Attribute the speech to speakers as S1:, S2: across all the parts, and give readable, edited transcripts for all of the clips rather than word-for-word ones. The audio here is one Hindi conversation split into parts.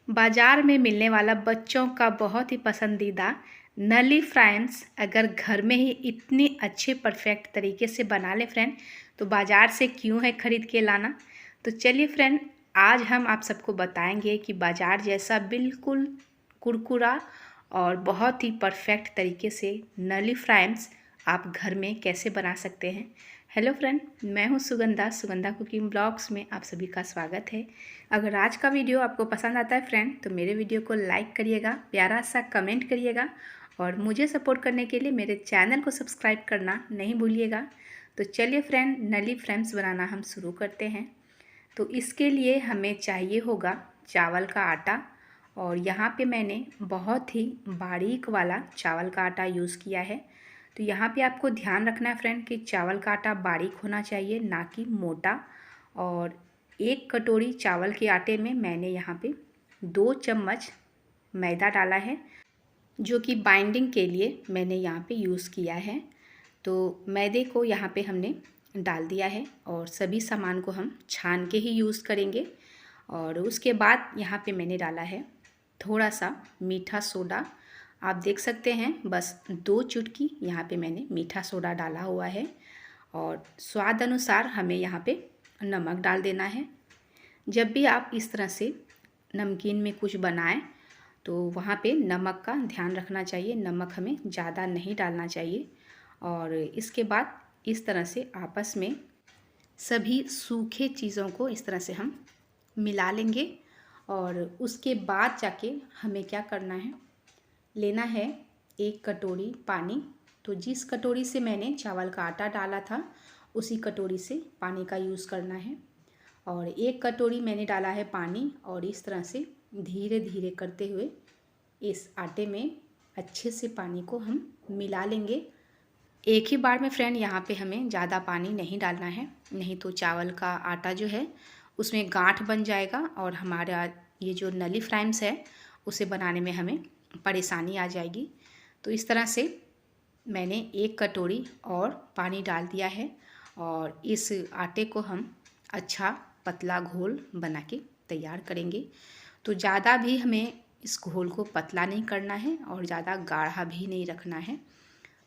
S1: बाज़ार में मिलने वाला बच्चों का बहुत ही पसंदीदा नली फ्राइम्स अगर घर में ही इतनी अच्छे परफेक्ट तरीके से बना ले फ्रेंड, तो बाज़ार से क्यों है ख़रीद के लाना। तो चलिए फ्रेंड, आज हम आप सबको बताएंगे कि बाज़ार जैसा बिल्कुल कुरकुरा और बहुत ही परफेक्ट तरीके से नली फ्राइम्स आप घर में कैसे बना सकते हैं। हेलो फ्रेंड, मैं हूं सुगंधा कुकिंग ब्लॉग्स में आप सभी का स्वागत है। अगर आज का वीडियो आपको पसंद आता है फ्रेंड, तो मेरे वीडियो को लाइक करिएगा, प्यारा सा कमेंट करिएगा और मुझे सपोर्ट करने के लिए मेरे चैनल को सब्सक्राइब करना नहीं भूलिएगा। तो चलिए फ्रेंड, नली फ्राइम्स बनाना हम शुरू करते हैं। तो इसके लिए हमें चाहिए होगा चावल का आटा, और यहाँ पे मैंने बहुत ही बारीक वाला चावल का आटा यूज़ किया है। तो यहाँ पे आपको ध्यान रखना है फ्रेंड कि चावल का आटा बारीक होना चाहिए, ना कि मोटा। और 1 कटोरी चावल के आटे में मैंने यहाँ पे 2 चम्मच मैदा डाला है, जो कि बाइंडिंग के लिए मैंने यहाँ पे यूज़ किया है। तो मैदे को यहाँ पे हमने डाल दिया है और सभी सामान को हम छान के ही यूज़ करेंगे। और उसके बाद यहाँ पे मैंने डाला है थोड़ा सा मीठा सोडा। आप देख सकते हैं, बस 2 चुटकी यहाँ पे मैंने मीठा सोडा डाला हुआ है। और स्वाद अनुसार हमें यहाँ पे नमक डाल देना है। जब भी आप इस तरह से नमकीन में कुछ बनाएं, तो वहाँ पे नमक का ध्यान रखना चाहिए, नमक हमें ज़्यादा नहीं डालना चाहिए। और इसके बाद इस तरह से आपस में सभी सूखे चीज़ों को इस तरह से हम मिला लेंगे। और उसके बाद जाके हमें क्या करना है, लेना है 1 कटोरी पानी। तो जिस कटोरी से मैंने चावल का आटा डाला था, उसी कटोरी से पानी का यूज़ करना है। और 1 कटोरी मैंने डाला है पानी, और इस तरह से धीरे धीरे करते हुए इस आटे में अच्छे से पानी को हम मिला लेंगे। एक ही बार में फ्रेंड यहाँ पे हमें ज़्यादा पानी नहीं डालना है, नहीं तो चावल का आटा जो है उसमें गांठ बन जाएगा और हमारा ये जो नली फ्राइम्स है उसे बनाने में हमें परेशानी आ जाएगी। तो इस तरह से मैंने 1 कटोरी और पानी डाल दिया है, और इस आटे को हम अच्छा पतला घोल बना के तैयार करेंगे। तो ज़्यादा भी हमें इस घोल को पतला नहीं करना है और ज़्यादा गाढ़ा भी नहीं रखना है।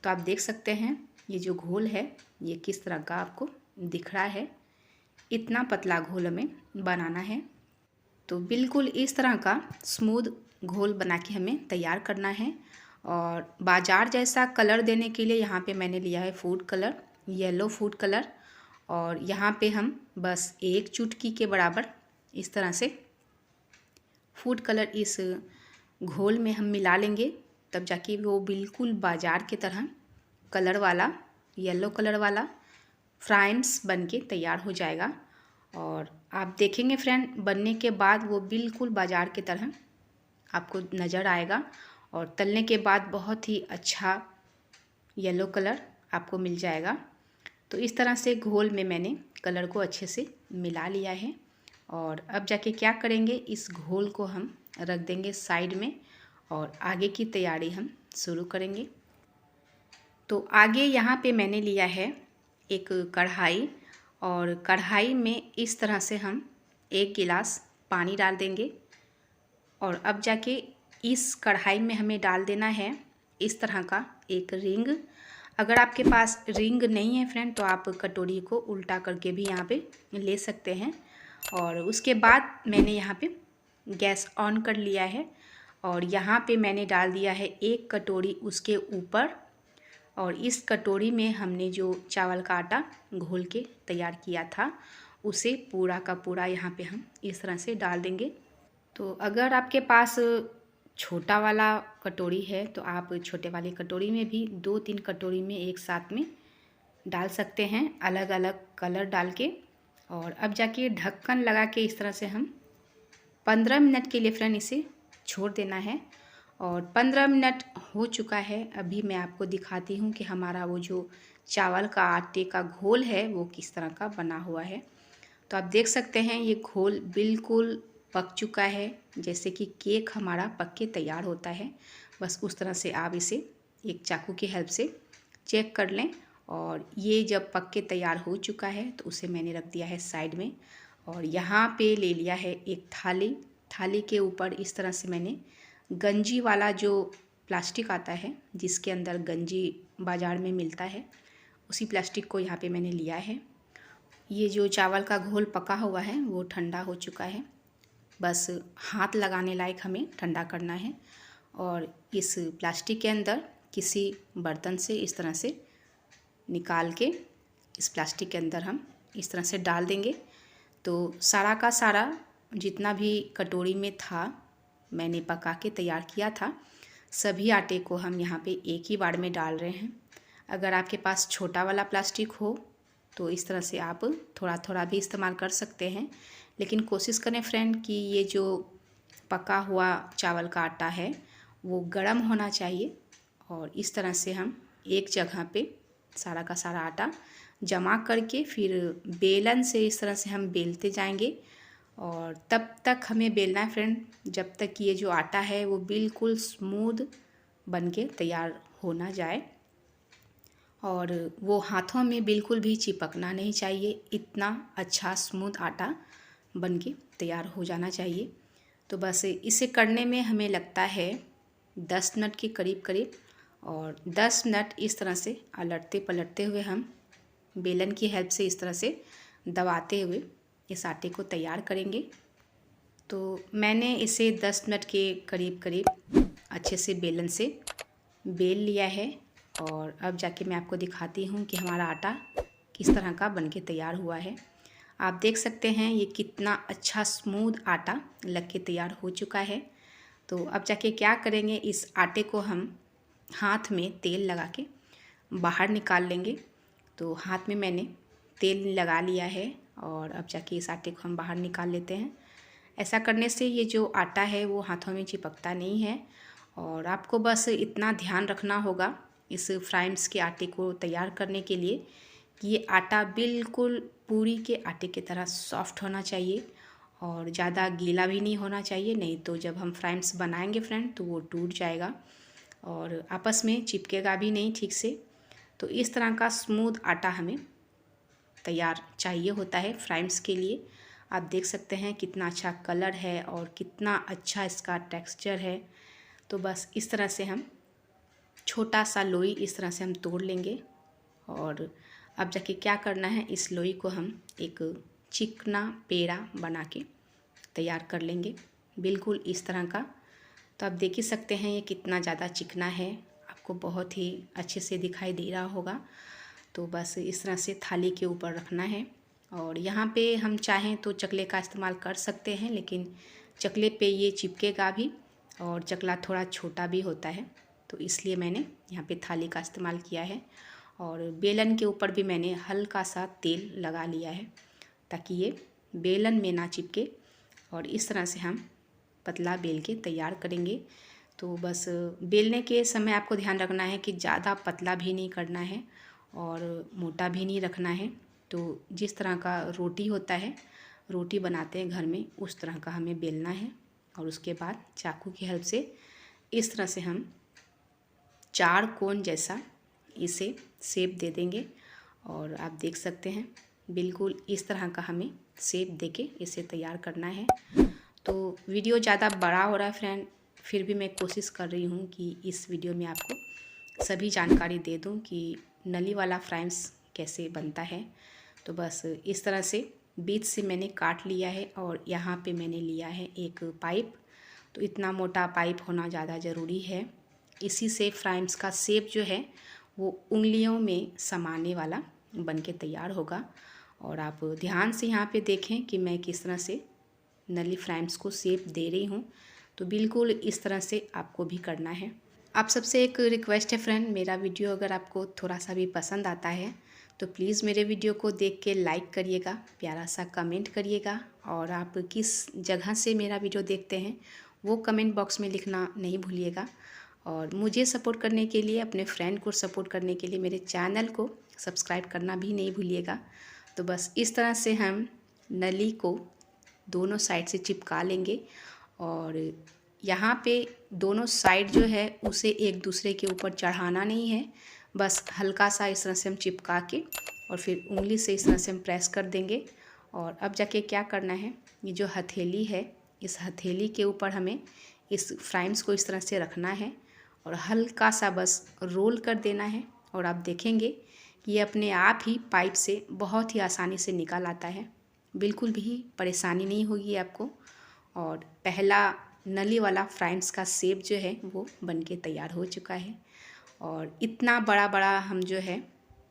S1: तो आप देख सकते हैं ये जो घोल है ये किस तरह का आपको दिख रहा है। इतना पतला घोल हमें बनाना है। तो बिल्कुल इस तरह का स्मूथ घोल बना के हमें तैयार करना है। और बाजार जैसा कलर देने के लिए यहाँ पे मैंने लिया है food colour, yellow food colour. और यहाँ पे हम बस 1 चुटकी के बराबर इस तरह से फूड कलर इस घोल में हम मिला लेंगे, तब जाके वो बिल्कुल बाजार की तरह कलर वाला, येलो कलर वाला फ्राइम्स बन के तैयार हो जाएगा। और आप देखेंगे फ्रेंड, बनने के बाद वो बिल्कुल बाजार की तरह आपको नज़र आएगा, और तलने के बाद बहुत ही अच्छा येलो कलर आपको मिल जाएगा। तो इस तरह से घोल में मैंने कलर को अच्छे से मिला लिया है। और अब जाके क्या करेंगे, इस घोल को हम रख देंगे साइड में और आगे की तैयारी हम शुरू करेंगे। तो आगे यहाँ पे मैंने लिया है एक कढ़ाई, और कढ़ाई में इस तरह से हम 1 गिलास पानी डाल देंगे। और अब जाके इस कढ़ाई में हमें डाल देना है इस तरह का एक रिंग। अगर आपके पास रिंग नहीं है फ्रेंड, तो आप कटोरी को उल्टा करके भी यहाँ पे ले सकते हैं। और उसके बाद मैंने यहाँ पे गैस ऑन कर लिया है, और यहाँ पे मैंने डाल दिया है 1 कटोरी उसके ऊपर। और इस कटोरी में हमने जो चावल का आटा घोल के तैयार किया था, उसे पूरा का पूरा यहाँ पे हम इस तरह से डाल देंगे। तो अगर आपके पास छोटा वाला कटोरी है, तो आप छोटे वाली कटोरी में भी 2-3 कटोरी में एक साथ में डाल सकते हैं, अलग अलग कलर डाल के। और अब जाके ढक्कन लगा के इस तरह से हम 15 मिनट के लिए फ्रेंड इसे छोड़ देना है। और 15 मिनट हो चुका है। अभी मैं आपको दिखाती हूँ कि हमारा वो जो चावल का आटे का घोल है वो किस तरह का बना हुआ है। तो आप देख सकते हैं ये घोल बिल्कुल पक चुका है, जैसे कि केक हमारा पक के तैयार होता है। बस उस तरह से आप इसे एक चाकू की हेल्प से चेक कर लें। और ये जब पक के तैयार हो चुका है, तो उसे मैंने रख दिया है साइड में। और यहाँ पे ले लिया है एक थाली। थाली के ऊपर इस तरह से मैंने गंजी वाला जो प्लास्टिक आता है, जिसके अंदर गंजी बाज़ार में मिलता है, उसी प्लास्टिक को यहाँ पे मैंने लिया है। ये जो चावल का घोल पका हुआ है वो ठंडा हो चुका है, बस हाथ लगाने लायक हमें ठंडा करना है। और इस प्लास्टिक के अंदर किसी बर्तन से इस तरह से निकाल के इस प्लास्टिक के अंदर हम इस तरह से डाल देंगे। तो सारा का सारा जितना भी कटोरी में था, मैंने पका के तैयार किया था, सभी आटे को हम यहाँ पे एक ही बार में डाल रहे हैं। अगर आपके पास छोटा वाला प्लास्टिक हो तो इस तरह से आप थोड़ा थोड़ा भी इस्तेमाल कर सकते हैं, लेकिन कोशिश करें फ्रेंड कि ये जो पका हुआ चावल का आटा है वो गर्म होना चाहिए। और इस तरह से हम एक जगह पे सारा का सारा आटा जमा करके फिर बेलन से इस तरह से हम बेलते जाएंगे। और तब तक हमें बेलना है फ्रेंड, जब तक ये जो आटा है वो बिल्कुल स्मूथ बन के तैयार हो ना जाए, और वो हाथों में बिल्कुल भी चिपकना नहीं चाहिए। इतना अच्छा स्मूथ आटा बन के तैयार हो जाना चाहिए। तो बस इसे करने में हमें लगता है 10 मिनट के करीब करीब, और 10 मिनट इस तरह से अलटते पलटते हुए हम बेलन की हेल्प से इस तरह से दबाते हुए इस आटे को तैयार करेंगे। तो मैंने इसे 10 मिनट के करीब करीब अच्छे से बेलन से बेल लिया है। और अब जाके मैं आपको दिखाती हूँ कि हमारा आटा किस तरह का बनके तैयार हुआ है। आप देख सकते हैं ये कितना अच्छा स्मूथ आटा लग के तैयार हो चुका है। तो अब जाके क्या करेंगे, इस आटे को हम हाथ में तेल लगा के बाहर निकाल लेंगे। तो हाथ में मैंने तेल लगा लिया है और अब जाके इस आटे को हम बाहर निकाल लेते हैं। ऐसा करने से ये जो आटा है वो हाथों में चिपकता नहीं है। और आपको बस इतना ध्यान रखना होगा इस फ्राइम्स के आटे को तैयार करने के लिए कि ये आटा बिल्कुल पूरी के आटे की तरह सॉफ्ट होना चाहिए और ज़्यादा गीला भी नहीं होना चाहिए, नहीं तो जब हम फ्राइम्स बनाएंगे फ्रेंड तो वो टूट जाएगा और आपस में चिपकेगा भी नहीं ठीक से। तो इस तरह का स्मूथ आटा हमें तैयार चाहिए होता है फ्राइम्स के लिए। आप देख सकते हैं कितना अच्छा कलर है और कितना अच्छा इसका टेक्सचर है। तो बस इस तरह से हम छोटा सा लोई इस तरह से हम तोड़ लेंगे। और अब जाके क्या करना है, इस लोई को हम एक चिकना पेड़ा बना के तैयार कर लेंगे, बिल्कुल इस तरह का। तो आप देख ही सकते हैं ये कितना ज़्यादा चिकना है, आपको बहुत ही अच्छे से दिखाई दे रहा होगा। तो बस इस तरह से थाली के ऊपर रखना है। और यहाँ पे हम चाहें तो चकले का इस्तेमाल कर सकते हैं, लेकिन चकले पे ये चिपकेगा भी और चकला थोड़ा छोटा भी होता है, तो इसलिए मैंने यहाँ पे थाली का इस्तेमाल किया है। और बेलन के ऊपर भी मैंने हल्का सा तेल लगा लिया है ताकि ये बेलन में ना चिपके। और इस तरह से हम पतला बेल के तैयार करेंगे। तो बस बेलने के समय आपको ध्यान रखना है कि ज़्यादा पतला भी नहीं करना है और मोटा भी नहीं रखना है। तो जिस तरह का रोटी होता है, रोटी बनाते हैं घर में, उस तरह का हमें बेलना है। और उसके बाद चाकू की हेल्प से इस तरह से हम 4 कोन जैसा इसे शेप दे देंगे। और आप देख सकते हैं बिल्कुल इस तरह का हमें शेप देके इसे तैयार करना है। तो वीडियो ज़्यादा बड़ा हो रहा है फ्रेंड, फिर भी मैं कोशिश कर रही हूँ कि इस वीडियो में आपको सभी जानकारी दे दूँ कि नली वाला फ्राइम्स कैसे बनता है। तो बस इस तरह से बीच से मैंने काट लिया है और यहाँ पे मैंने लिया है एक पाइप। तो इतना मोटा पाइप होना ज़्यादा ज़रूरी है, इसी से फ्राइम्स का शेप जो है वो उंगलियों में समाने वाला बन के तैयार होगा। और आप ध्यान से यहाँ पे देखें कि मैं किस तरह से नली फ्राइम्स को शेप दे रही हूँ। तो बिल्कुल इस तरह से आपको भी करना है। आप सबसे एक रिक्वेस्ट है फ्रेंड, मेरा वीडियो अगर आपको थोड़ा सा भी पसंद आता है तो प्लीज़ मेरे वीडियो को देख के लाइक करिएगा, प्यारा सा कमेंट करिएगा। और आप किस जगह से मेरा वीडियो देखते हैं वो कमेंट बॉक्स में लिखना नहीं भूलिएगा। और मुझे सपोर्ट करने के लिए, अपने फ्रेंड को सपोर्ट करने के लिए मेरे चैनल को सब्सक्राइब करना भी नहीं भूलिएगा। तो बस इस तरह से हम नली को दोनों साइड से चिपका लेंगे। और यहाँ पे दोनों साइड जो है उसे एक दूसरे के ऊपर चढ़ाना नहीं है, बस हल्का सा इस तरह से हम चिपका के और फिर उंगली से इस तरह से हम प्रेस कर देंगे। और अब जाके क्या करना है, ये जो हथेली है इस हथेली के ऊपर हमें इस फ्राइम्स को इस तरह से रखना है और हल्का सा बस रोल कर देना है और आप देखेंगे कि ये अपने आप ही पाइप से बहुत ही आसानी से निकल आता है। बिल्कुल भी परेशानी नहीं होगी आपको। और पहला नली वाला फ्राइम्स का शेप जो है वो बनके तैयार हो चुका है। और इतना बड़ा बड़ा हम जो है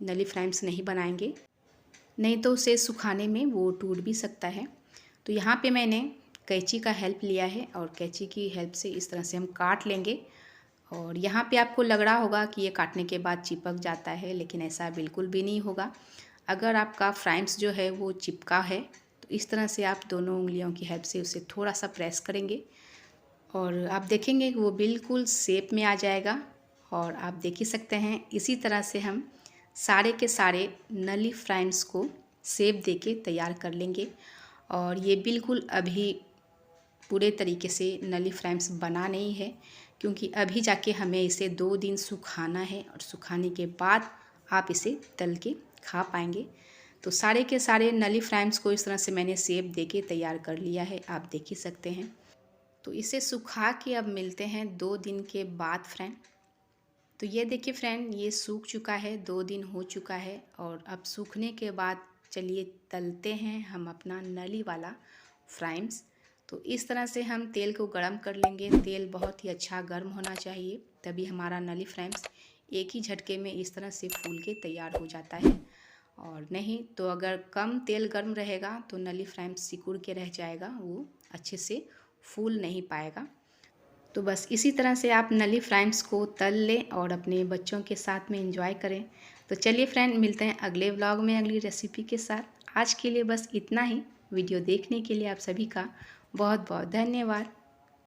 S1: नली फ्राइम्स नहीं बनाएंगे, नहीं तो उसे सुखाने में वो टूट भी सकता है। तो यहाँ पे मैंने कैंची का हेल्प लिया है और कैंची की हेल्प से इस तरह से हम काट लेंगे। और यहाँ पे आपको लग रहा होगा कि ये काटने के बाद चिपक जाता है, लेकिन ऐसा बिल्कुल भी नहीं होगा। अगर आपका फ्राइम्स जो है वो चिपका है तो इस तरह से आप दोनों उंगलियों की हेल्प से उसे थोड़ा सा प्रेस करेंगे और आप देखेंगे कि वो बिल्कुल शेप में आ जाएगा। और आप देख ही सकते हैं इसी तरह से हम सारे के सारे नली फ्राइम्स को शेप देके तैयार कर लेंगे। और ये बिल्कुल अभी पूरे तरीके से नली फ्राइम्स बना नहीं है, क्योंकि अभी जाके हमें इसे 2 दिन सुखाना है और सुखाने के बाद आप इसे तल के खा पाएंगे। तो सारे के सारे नली फ्राइम्स को इस तरह से मैंने शेप देके तैयार कर लिया है, आप देख ही सकते हैं। तो इसे सुखा के अब मिलते हैं 2 दिन के बाद फ्रेंड। तो ये देखिए फ्रेंड, ये सूख चुका है, 2 दिन हो चुका है। और अब सूखने के बाद चलिए तलते हैं हम अपना नली वाला फ्राइम्स। तो इस तरह से हम तेल को गरम कर लेंगे। तेल बहुत ही अच्छा गर्म होना चाहिए, तभी हमारा नली फ्राइम्स एक ही झटके में इस तरह से फूल के तैयार हो जाता है। और नहीं तो अगर कम तेल गर्म रहेगा तो नली फ्राइम्स सिकुड़ के रह जाएगा, वो अच्छे से फूल नहीं पाएगा। तो बस इसी तरह से आप नली फ्राइम्स को तल लें और अपने बच्चों के साथ में एंजॉय करें। तो चलिए फ्रेंड, मिलते हैं अगले व्लॉग में अगली रेसिपी के साथ। आज के लिए बस इतना ही। वीडियो देखने के लिए आप सभी का बहुत बहुत धन्यवाद।